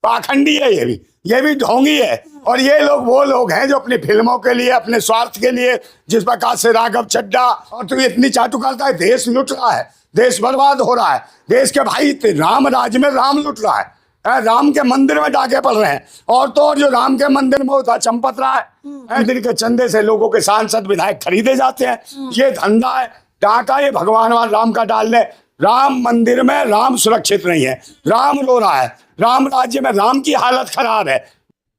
पाखंडी है, ये भी ढोंगी है। और ये लोग वो लोग हैं जो अपनी फिल्मों के लिए, अपने स्वार्थ के लिए, जिस प्रकार से राघव चड्ढा, और तो इतनी चाटुकारिता है, देश लुट रहा है, देश बर्बाद हो रहा है, देश के भाई राम राज में राम लुट रहा है, राम के मंदिर में डाके पड़ रहे हैं। और तो और जो राम के मंदिर में होता चंपत रहा है, मंदिर के चंदे से लोगों के सांसद विधायक खरीदे जाते हैं, ये धंधा है डाका, ये भगवान राम का डाल ले। राम मंदिर में राम सुरक्षित नहीं है, राम रो रहा है, राम राज्य में राम की हालत खराब है।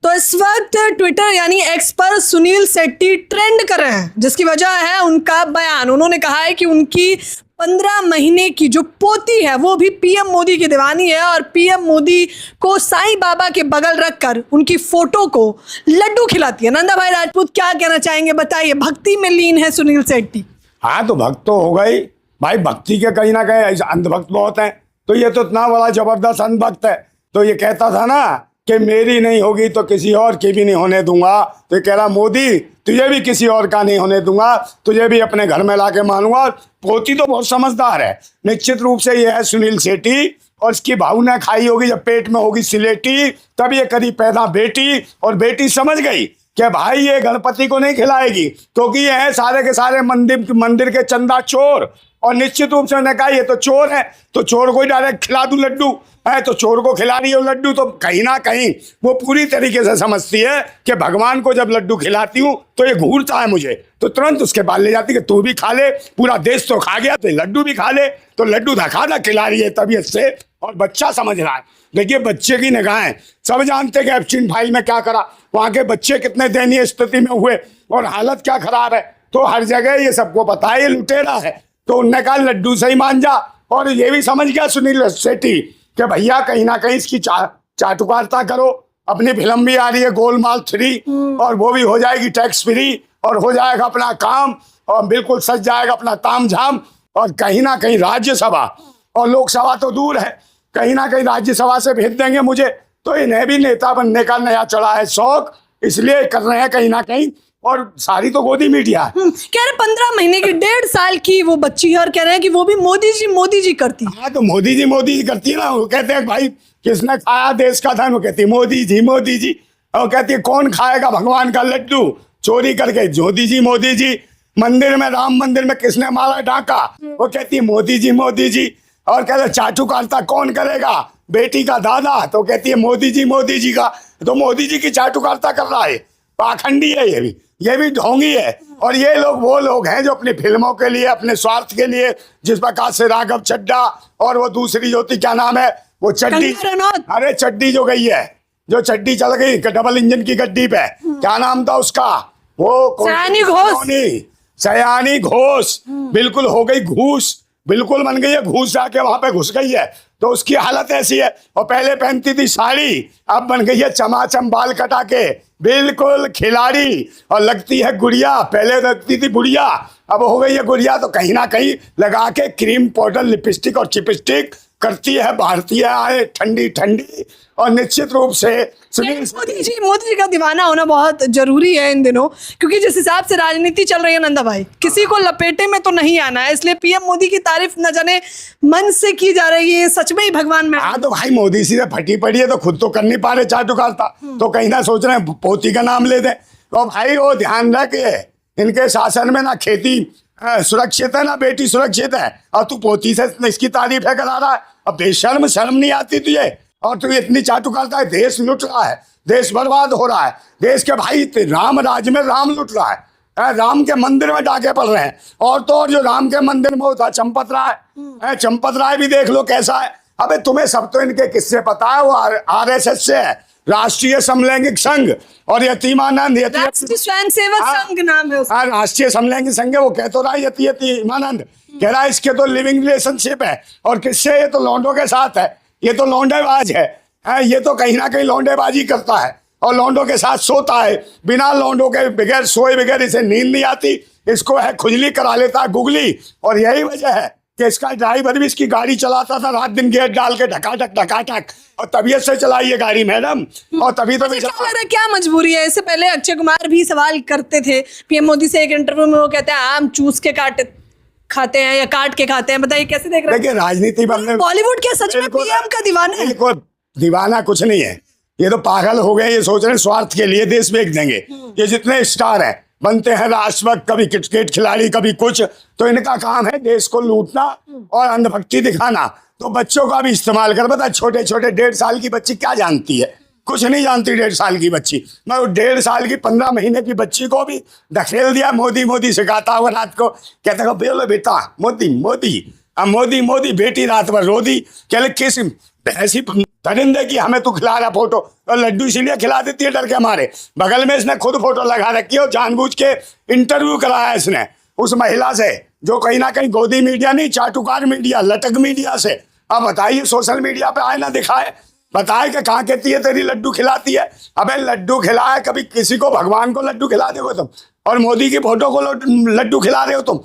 तो इस वक्त ट्विटर यानी एक्स पर सुनील शेट्टी ट्रेंड कर रहे हैं, जिसकी वजह है उनका बयान। उन्होंने कहा है कि उनकी 15 महीने की जो पोती है वो भी पीएम मोदी की दीवानी है, और पीएम मोदी को साईं बाबा के बगल रखकर उनकी फोटो को लड्डू खिलाती है। नंदा भाई राजपूत क्या कहना चाहेंगे, बताइए। भक्ति में लीन है सुनील शेट्टी। हाँ तो भक्त तो हो गई भाई, भक्ति के कहीं ना कहीं अंधभक्त बहुत हैं, तो ये तो इतना बड़ा जबरदस्त अंधभक्त है। तो ये कहता था ना कि मेरी नहीं होगी तो किसी और की भी नहीं होने दूंगा, तो ये कह रहा मोदी तुझे भी किसी और का नहीं होने दूंगा, तुझे भी अपने घर में लाके मानूंगा। पोती तो बहुत समझदार है, निश्चित रूप से ये है सुनील शेट्टी, और इसकी भाव ने खाई होगी जब पेट में होगी सिलेटी, तब ये करी पैदा बेटी, और बेटी समझ गई कि भाई ये गणपति को नहीं खिलाएगी, क्योंकि ये है सारे के सारे मंदिर के चंदा चोर। और निश्चित रूप से उन्होंने कहा ये तो चोर है, तो चोर को ही डायरेक्ट खिला दूं लड्डू, है तो चोर को खिला रही है लड्डू। तो कहीं ना कहीं वो पूरी तरीके से समझती है कि भगवान को जब लड्डू खिलाती हूँ तो ये घूरता है मुझे, तो तुरंत उसके पास ले जाती है कि तू भी खा ले, पूरा देश तो खा गया तो लड्डू भी खा ले। तो लड्डू धखा खिला रही है तबीयत से, और बच्चा समझ रहा है। देखिए बच्चे की निगाहें, सब जानते कि एप्स्टीन फाइल में क्या करा, वहाँ के बच्चे कितने दयनीय स्थिति में हुए और हालत क्या खराब है, तो हर जगह ये सबको पता है ये लुटेरा है। तो उनने कहा लड्डू से ही मान जा, और ये भी समझ गया सुनील शेट्टी कि भैया कहीं ना कहीं इसकी चाटुकारिता करो। अपनी फिल्म भी आ रही है गोलमाल 3, और वो भी हो जाएगी टैक्स फ्री, और हो जाएगा अपना काम, और बिल्कुल सज जाएगा अपना तामझाम। और कहीं ना कहीं राज्यसभा और लोकसभा तो दूर है, कहीं ना कहीं राज्यसभा से भेज देंगे मुझे, तो इन्हें भी नेता बनने का नया चढ़ा है शौक, इसलिए कर रहे हैं कहीं ना कहीं। और सारी तो गोदी मीडिया है। कह रहे 15 महीने की 1.5 साल की वो बच्ची है, और कह रहे हैं कि वो भी मोदी जी करती है। हाँ तो मोदी जी करती है ना। वो कहते हैं भाई किसने खाया देश का धन, वो कहती है मोदी जी। और कहती है कौन खाएगा भगवान का लड्डू चोरी करके, मोदी जी। मंदिर में, राम मंदिर में किसने मारा डाका, वो कहती है मोदी जी। और कहते चाटुकारिता कौन करेगा, बेटी का दादा, तो कहती है मोदी जी का। तो मोदी जी की चाटुकारिता कर रहा है, पाखंडी है ये भी ढोंगी है। और ये लोग वो लोग हैं जो अपनी फिल्मों के लिए, अपने स्वार्थ के लिए, जिस प्रकार से राघव चड्ढा और वो दूसरी ज्योति क्या नाम है वो चड्डी, अरे चड्डी जो गई है, जो चड्डी चल गई डबल इंजन की गड्डी पे, क्या नाम था उसका, वो सयानी घोष, बिल्कुल हो गई घूस, बिल्कुल बन गई है घूस, जाके वहां पे घुस गई है। तो उसकी हालत ऐसी है। और पहले पहनती थी साड़ी, अब बन गई है चमाचम बाल कटा के, बिल्कुल खिलाड़ी, और लगती है गुड़िया। पहले लगती थी बुढ़िया, अब हो गई है गुड़िया। तो कहीं ना कहीं लगा के क्रीम पाउडर, लिपस्टिक और चिपस्टिक करती है भारतीय आए ठंडी। और निश्चित रूप से मोदी जी का दीवाना होना बहुत जरूरी है इन दिनों, क्योंकि जिस हिसाब से राजनीति चल रही है नंदा भाई, किसी को लपेटे में तो नहीं आना है। इसलिए पीएम मोदी की तारीफ न जाने मन से की जा रही है, सच में ही भगवान में। हाँ तो भाई मोदी से फटी पड़ी है, तो खुद तो कर नहीं पा रहे चाटुकारिता, तो कहीं ना सोच रहे हैं पोती का नाम ले दें। तो भाई वो ध्यान रखे, इनके शासन में ना खेती सुरक्षित है ना बेटी सुरक्षित है, और तू पोती से इसकी तारीफ है करा रहा है। अब बेशर्म शर्म नहीं आती तुझे, और तू इतनी चाटुकारिता है, देश लुट रहा है, देश बर्बाद हो रहा है, देश के भाई राम राज में राम लुट रहा है, राम के मंदिर में डाके पड़ रहे हैं। और तो और जो राम के मंदिर में होता चंपत राय भी देख लो कैसा है। अबे तुम्हें सब तो इनके किस्से पता है, वो RSS से है, राष्ट्रीय समलैंगिक संघ, और यतीमानंद राष्ट्रीय स्वयंसेवक संघ नाम है उसका। राष्ट्रीय समलैंगिक संघ है, वो कह तो रहा है यतीमानंद, कह रहा है इसके तो लिविंग रिलेशनशिप है, और किससे, ये तो लौंडों के साथ है, ये तो लौंडेबाज है, ये तो कहीं ना कहीं लौंडेबाजी करता है, और लौंडों के साथ सोता है। बिना लौंडों के बगैर सोए बगैर इसे नींद नहीं आती, इसको है खुजली करा लेता है गुगली। और यही वजह है कि इसका ड्राइवर भी इसकी गाड़ी चलाता था रात दिन गेट डाल के ढकाटक, और तबीयत से चलाई ये गाड़ी मैडम, और तभी तो क्या मजबूरी है। इससे पहले अक्षय कुमार भी सवाल करते थे पीएम मोदी से एक इंटरव्यू में, वो कहते हैं आम चूस के खाते हैं या काट के खाते हैं, बताइए कैसे देख रहे हैं। देखिए राजनीति बनने, बॉलीवुड क्या सच में पीएम का दीवाना है? दीवाना कुछ नहीं है, ये तो पागल हो गए, ये सोच रहे हैं स्वार्थ के लिए देश बेच देंगे। ये जितने स्टार हैं बनते हैं राष्ट्रभक्त, कभी क्रिकेट खिलाड़ी कभी कुछ, तो इनका काम है देश को लूटना और अंधभक्ति दिखाना। तो बच्चों का भी इस्तेमाल कर, बता छोटे छोटे 1.5 साल की बच्ची क्या जानती है, कुछ नहीं जानती 1.5 साल की बच्ची। मैं 1.5 साल की 15 महीने की बच्ची को भी धकेल दिया, मोदी मोदी सिखाता हुआ रात को, कहता है बोलो बेटा मोदी मोदी, अब मोदी मोदी, बेटी रात भर रो दी, कह किस ऐसी दरिंदे की हमें तू खिला रहा फोटो, और लड्डू इसीलिए खिला देती है डर के हमारे। बगल में इसने खुद फोटो लगा रखी है और जानबूझ के इंटरव्यू कराया इसने उस महिला से, जो कहीं ना कहीं गोदी मीडिया नहीं, चाटुकार मीडिया, लटक मीडिया से। अब बताइए सोशल मीडिया पे आए ना दिखाए, बताए कि कहाँ कहती है तेरी लड्डू खिलाती है। अबे लड्डू खिलाया, कभी किसी को भगवान को लड्डू खिला दोगे तुम, और मोदी की फोटो को लड्डू खिला रहे हो तुम।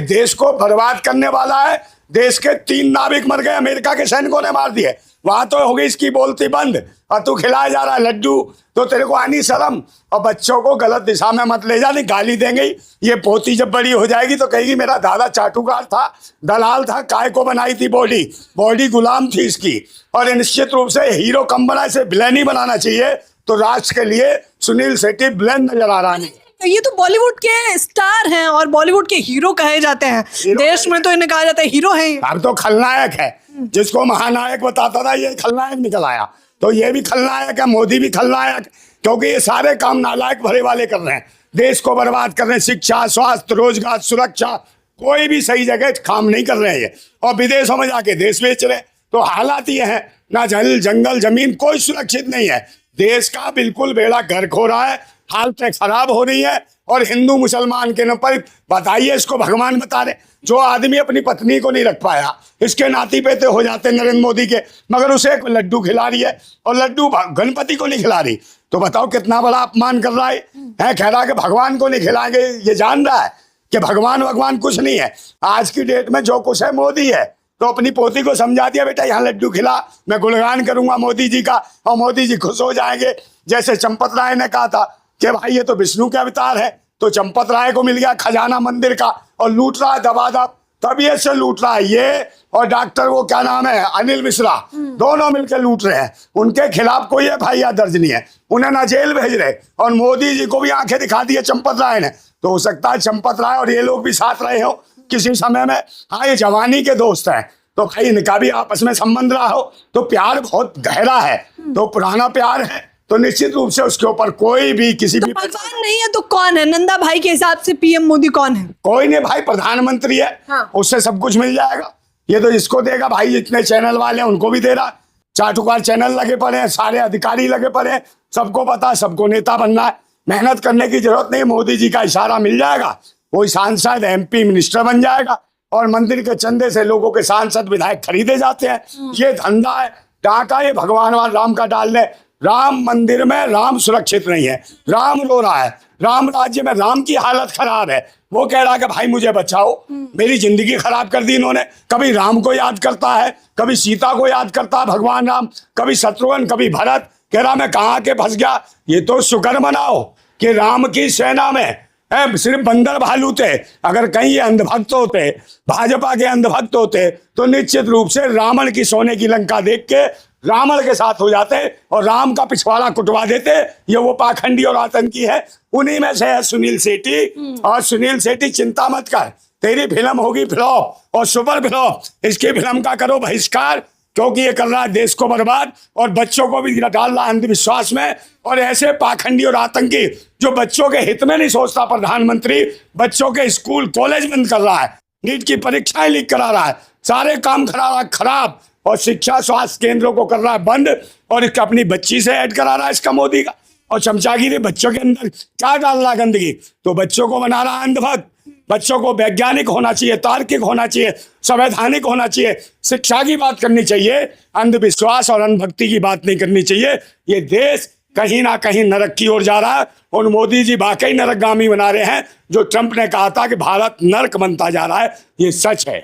देश को बर्बाद करने वाला है। देश के 3 नाविक मर गए, अमेरिका के सैनिकों ने मार दिए, वहां तो हो गई इसकी बोलती बंद, और तू खिलाया जा रहा है लड्डू, तो तेरे को आनी शर्म। और बच्चों को गलत दिशा में मत ले जा, नहीं गाली देंगे। ये पोती जब बड़ी हो जाएगी तो कहेगी मेरा दादा चाटुकार था, दलाल था, काय को बनाई थी बॉडी गुलाम थी इसकी। और निश्चित रूप से हीरो कम बना, इसे विलेन ही बनाना चाहिए। तो राष्ट्र के लिए सुनील शेट्टी विलेन नजर आ रहा है। ये तो बॉलीवुड के स्टार हैं और बॉलीवुड के हीरो कहे जाते हैं, देश में तो इन्हें कहा जाता है हीरो हैं। अब तो खलनायक है, जिसको महानायक बताता था ये खलनायक निकल आया। तो ये भी खलनायक है, मोदी भी खलनायक, क्योंकि ये सारे काम नालायक भरे वाले कर रहे हैं, देश को बर्बाद कर रहे हैं। शिक्षा, स्वास्थ्य, रोजगार, सुरक्षा, कोई भी सही जगह काम नहीं कर रहे हैं ये, और विदेशों में जाके देश बेच रहे। तो हालात ये है, ना जल जंगल जमीन कोई सुरक्षित नहीं है। देश का बिल्कुल बेड़ा गर्क हो रहा है, हालतें खराब हो रही है। और हिंदू मुसलमान के न पर बताइए, इसको भगवान बता रहे। जो आदमी अपनी पत्नी को नहीं रख पाया, इसके नाती पेते हो जाते नरेंद्र मोदी के, मगर उसे एक लड्डू खिला रही है, और लड्डू गणपति को नहीं खिला रही। तो बताओ कितना बड़ा अपमान कर रहा है। कह रहा है कि भगवान को नहीं खिलाएंगे। ये जान रहा है कि भगवान कुछ नहीं है। आज की डेट में जो कुछ है मोदी है। तो अपनी पोती को समझा दिया, बेटा यहाँ लड्डू खिला, मैं गुणगान करूंगा मोदी जी का, और मोदी जी खुश हो जाएंगे। जैसे चंपत राय ने कहा था कि भाई ये तो विष्णु के अवतार है, तो चंपत राय को मिल गया खजाना मंदिर का, और लूट रहा है दबादब, तबीयत से लूट रहा है ये। और डॉक्टर वो क्या नाम है, अनिल मिश्रा, दोनों मिलकर लूट रहे हैं। उनके खिलाफ कोई एफआईआर दर्ज नहीं है, उन्हें ना जेल भेज रहे, और मोदी जी को भी आंखें दिखा दी है चंपत राय ने। तो हो सकता है चंपत राय और ये लोग भी साथ रहे हो किसी समय में। हाँ, ये जवानी के दोस्त हैं, तो भाई इनका भी आपस में संबंध रहा हो, तो प्यार बहुत गहरा है, तो पुराना प्यार है। तो निश्चित रूप से उसके ऊपर कोई भी किसी भी भगवान नहीं है तो कौन है? नंदा भाई के हिसाब से पीएम मोदी कौन है? कोई नहीं भाई, प्रधानमंत्री है। हाँ। उससे सब कुछ मिल जाएगा। ये तो इसको देगा भाई, जितने चैनल वाले हैं उनको भी दे रहा। चाटुकार चैनल लगे पड़े हैं, सारे अधिकारी लगे पड़े हैं, सबको पता है सबको नेता बनना है। मेहनत करने की जरूरत नहीं, मोदी जी का इशारा मिल जाएगा, कोई सांसद MP मिनिस्टर बन जाएगा, और मंदिर के चंदे से लोगों के सांसद विधायक खरीदे जाते हैं। ये धंधा है, टाका ये भगवान राम का डाल दे। राम मंदिर में राम सुरक्षित नहीं है, राम रो रहा है, राम राज्य में राम की हालत खराब है। वो कह रहा है कि भाई मुझे बचाओ, मेरी जिंदगी खराब कर दी इन्होंने। कभी राम को याद करता है, कभी सीता को याद करता है भगवान राम, कभी शत्रुघ्न, कभी भरत। कह रहा मैं कहाँ के फंस गया। ये तो शुक्र मनाओ कि राम की सेना में सिर्फ बंदर भालू थे। अगर कहीं ये अंधभक्त होते, भाजपा के अंधभक्त होते, तो निश्चित रूप से रावण की सोने की लंका देख के रावण के साथ हो जाते और राम का पिछवाड़ा कुटवा देते। ये वो पाखंडी और आतंकी है, उन्हीं में से है सुनील शेट्टी। और सुनील शेट्टी चिंता मत कर, तेरी फिल्म होगी फ्लॉप, और सुपर फ्लॉप। इसकी फिल्म का करो बहिष्कार, क्योंकि ये कर रहा है देश को बर्बाद, और बच्चों को भी डाल रहा है अंधविश्वास में। और ऐसे पाखंडी और आतंकी जो बच्चों के हित में नहीं सोचता, प्रधानमंत्री बच्चों के स्कूल कॉलेज बंद कर रहा है, नीट की परीक्षाएं लीक करा रहा है, सारे काम करा रहा है खराब, और शिक्षा स्वास्थ्य केंद्रों को कर रहा है बंद, और इसका अपनी बच्ची से ऐड करा रहा है इसका मोदी का। और चमचागिरी बच्चों के अंदर क्या डाल रहा है गंदगी, तो बच्चों को बना रहा है अंधभक्त। बच्चों को वैज्ञानिक होना चाहिए, तार्किक होना चाहिए, संवैधानिक होना चाहिए, शिक्षा की बात करनी चाहिए, अंधविश्वास और अंधभक्ति की बात नहीं करनी चाहिए। ये देश कहीं ना कहीं नरक की ओर जा रहा है, और मोदी जी वाकई नरकगामी बना रहे हैं। जो ट्रंप ने कहा था कि भारत नरक बनता जा रहा है, ये सच है।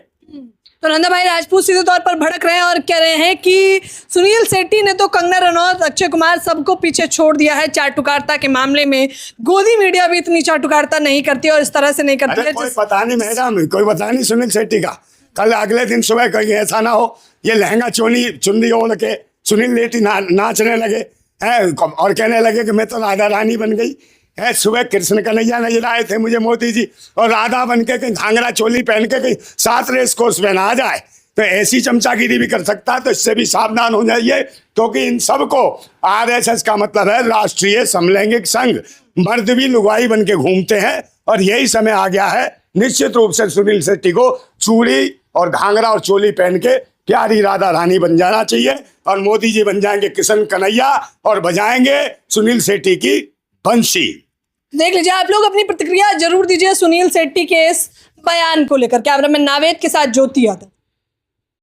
तो नंदा भाई राजपूत सीधे तौर पर भड़क रहे हैं और कह रहे हैं कि सुनील शेट्टी ने तो कंगना रनौत, अक्षय कुमार सबको पीछे छोड़ दिया है चाटुकारिता के मामले में। गोदी मीडिया भी इतनी चाटुकारिता नहीं करती और इस तरह से नहीं करती है। कोई पता नहीं मैडम, कोई पता नहीं सुनील शेट्टी का। कल अगले दिन सुबह कहीं ऐसा ना हो ये लहंगा चुन्नी ओढ़ के सुनील शेट्टी नाचने लगे, है, और कहने लगे कि मैं तो राधा रानी बन गई है। सुबह कृष्ण कन्हैया नजर आए थे मुझे मोदी जी, और राधा बन के कहीं घाघरा चोली पहन के कहीं 7 रेस कोर्स में ना आ जाए। तो ऐसी चमचागिरी भी कर सकता है, तो इससे भी सावधान हो जाइए, क्योंकि इन सबको आरएसएस का मतलब है राष्ट्रीय समलैंगिक संघ। मर्द भी लुगाई बन के घूमते हैं, और यही समय आ गया है निश्चित रूप से सुनील शेट्टी को चूड़ी और घाघरा और चोली पहन के प्यारी राधा रानी बन जाना चाहिए, और मोदी जी बन जाएंगे कृष्ण कन्हैया और बजाएंगे सुनील शेट्टी की बंशी। देख लीजिए, आप लोग अपनी प्रतिक्रिया जरूर दीजिए सुनील शेट्टी के इस बयान को लेकर। कैमरामैन नावेद के साथ ज्योति यादव।